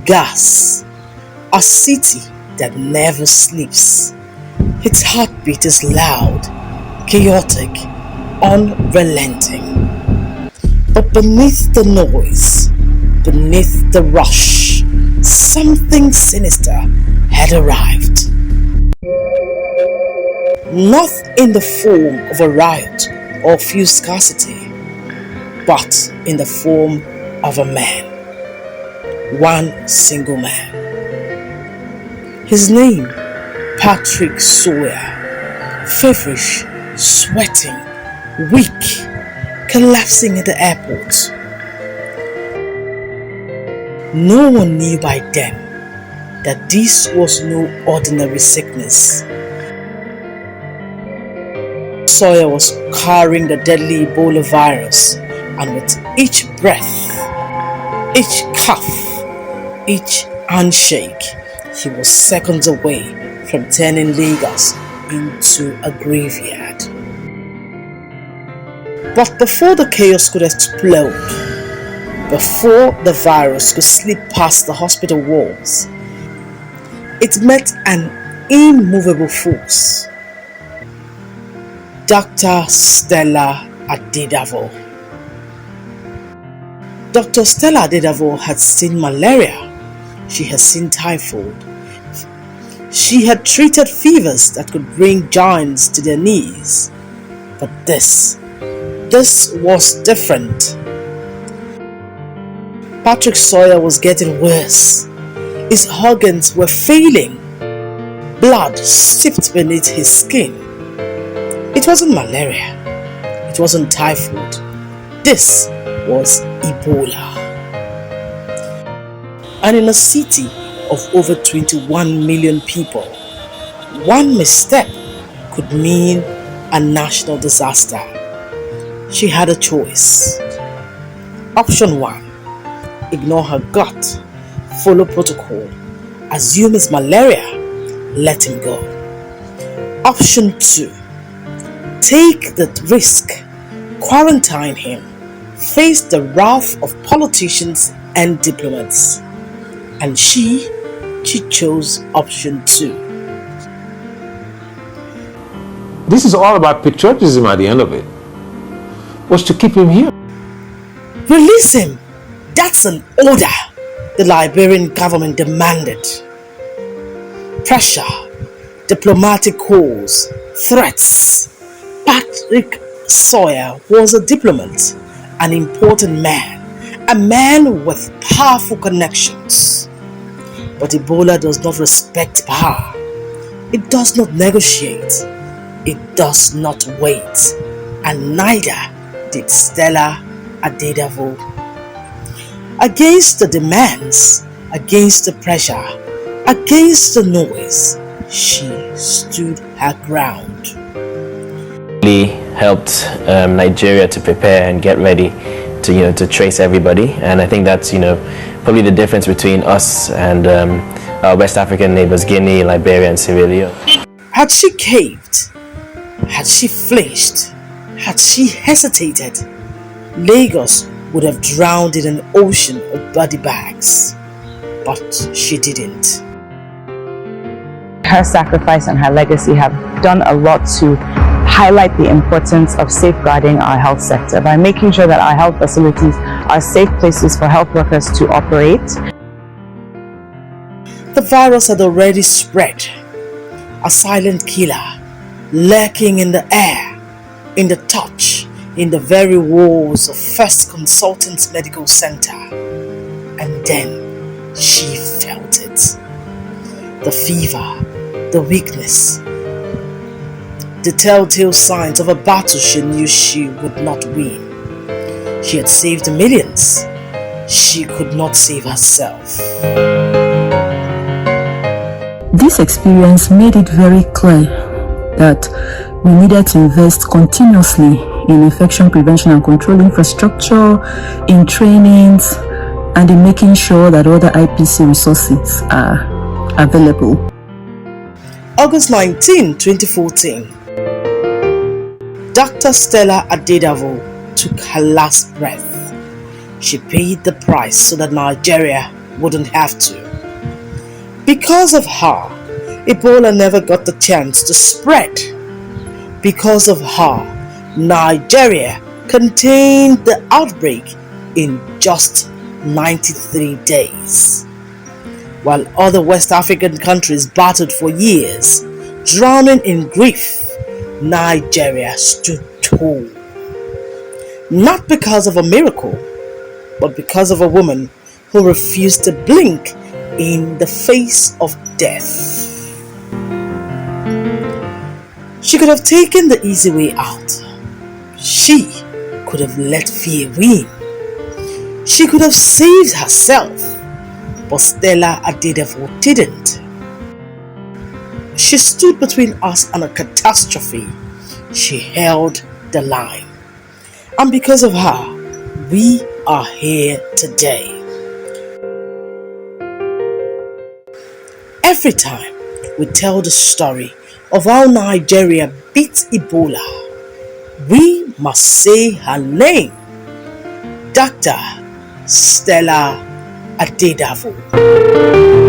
Lagos, a city that never sleeps. Its heartbeat is loud, chaotic, unrelenting. But beneath the noise, beneath the rush, something sinister had arrived. Not in the form of a riot or fuel scarcity, but in the form of a man. One single man. His name, Patrick Sawyer. Feverish, sweating, weak, collapsing at the airport. No one knew by then that this was no ordinary sickness. Sawyer was carrying the deadly Ebola virus, and with each breath, each cough, each handshake, he was seconds away from turning Lagos into a graveyard. But before the chaos could explode, before the virus could slip past the hospital walls, it met an immovable force. Dr. Stella Adadevoh. Dr. Stella Adadevoh had seen malaria. She had seen typhoid. She had treated fevers that could bring giants to their knees. But this was different. Patrick Sawyer was getting worse. His organs were failing. Blood seeped beneath his skin. It wasn't malaria. It wasn't typhoid. This was Ebola. And in a city of over 21 million people, one misstep could mean a national disaster. She had a choice. Option 1, ignore her gut, follow protocol, assume it's malaria, let him go. Option 2, take the risk, quarantine him, face the wrath of politicians and diplomats. And she chose option 2. This is all about patriotism at the end of it. Was to keep him here. Release him! That's an order, the Liberian government demanded. Pressure, diplomatic calls, threats. Patrick Sawyer was a diplomat, an important man, a man with powerful connections. But Ebola does not respect power. It does not negotiate. It does not wait. And neither did Stella Adadevoh. Against the demands, against the pressure, against the noise, she stood her ground. Really helped Nigeria to prepare and get ready to trace everybody, and I think that's probably the difference between us and our West African neighbors, Guinea, Liberia, and Sierra Leone. Had she caved, had she flinched, had she hesitated, Lagos would have drowned in an ocean of body bags. But she didn't. Her sacrifice and her legacy have done a lot to highlight the importance of safeguarding our health sector by making sure that our health facilities are safe places for health workers to operate. The virus had already spread, a silent killer, lurking in the air, in the touch, in the very walls of First Consultants Medical Center. And then she felt it. The fever, the weakness, the telltale signs of a battle she knew she would not win. She had saved millions. She could not save herself. This experience made it very clear that we needed to invest continuously in infection prevention and control infrastructure, in trainings, and in making sure that other IPC resources are available. August 19, 2014. Dr. Stella Adadevoh took her last breath. She paid the price so that Nigeria wouldn't have to. Because of her, Ebola never got the chance to spread. Because of her, Nigeria contained the outbreak in just 93 days. While other West African countries battled for years, drowning in grief, Nigeria stood tall. Not because of a miracle, but because of a woman who refused to blink in the face of death. She could have taken the easy way out. She could have let fear win. She could have saved herself, but Stella Adadevoh didn't. She stood between us and a catastrophe. She held the line. And because of her, we are here today. Every time we tell the story of how Nigeria beat Ebola, we must say her name, Dr. Stella Adadevoh.